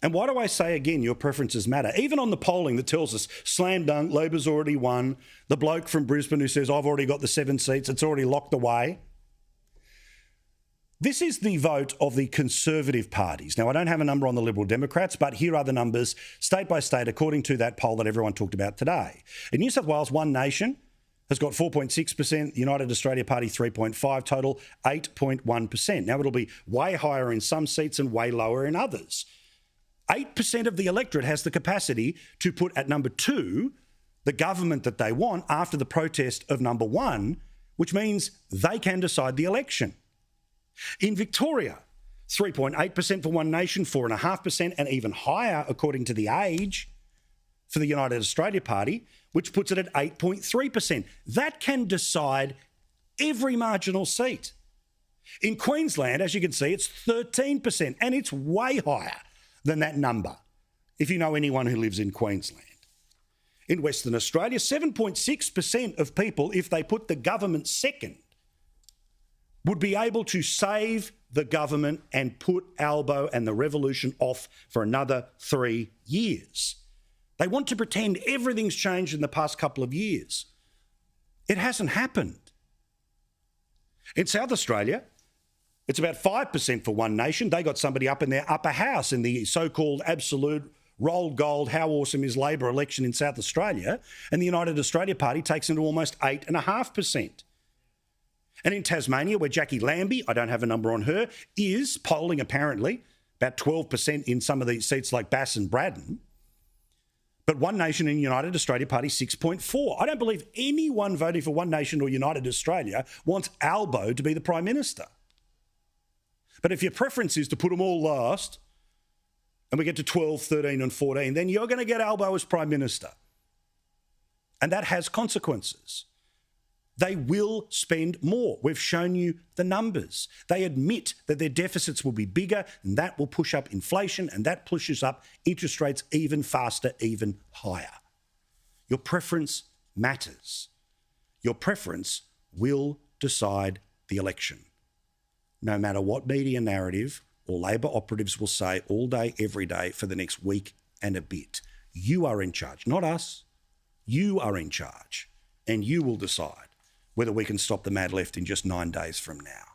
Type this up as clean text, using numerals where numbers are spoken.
And why do I say again your preferences matter? Even on the polling that tells us slam dunk, Labor's already won, the bloke from Brisbane who says I've already got the 7 seats, it's already locked away. This is the vote of the Conservative parties. Now, I don't have a number on the Liberal Democrats, but here are the numbers state by state according to that poll that everyone talked about today. In New South Wales, One Nation has got 4.6%, United Australia Party 3.5%, total 8.1%. Now, it'll be way higher in some seats and way lower in others. 8% of the electorate has the capacity to put at number 2 the government that they want after the protest of number 1, which means they can decide the election. In Victoria, 3.8% for One Nation, 4.5%, and even higher according to The Age for the United Australia Party, which puts it at 8.3%. That can decide every marginal seat. In Queensland, as you can see, it's 13%, and it's way higher than that number, if you know anyone who lives in Queensland. In Western Australia, 7.6% of people, if they put the government second, would be able to save the government and put Albo and the revolution off for another 3 years. They want to pretend everything's changed in the past couple of years. It hasn't happened. In South Australia, it's about 5% for One Nation. They got somebody up in their upper house in the so-called absolute rolled gold, how awesome is Labor election in South Australia, and the United Australia Party takes into almost 8.5%. And in Tasmania, where Jackie Lambie, I don't have a number on her, is polling apparently about 12% in some of these seats like Bass and Braddon. But One Nation and United Australia Party 6.4%. I don't believe anyone voting for One Nation or United Australia wants Albo to be the Prime Minister. But if your preference is to put them all last and we get to 12, 13 and 14, then you're going to get Albo as Prime Minister. And that has consequences. They will spend more. We've shown you the numbers. They admit that their deficits will be bigger, and that will push up inflation, and that pushes up interest rates even faster, even higher. Your preference matters. Your preference will decide the election. No matter what media narrative or Labor operatives will say all day, every day for the next week and a bit. You are in charge, not us. You are in charge, and you will decide whether we can stop the mad left in just 9 days from now.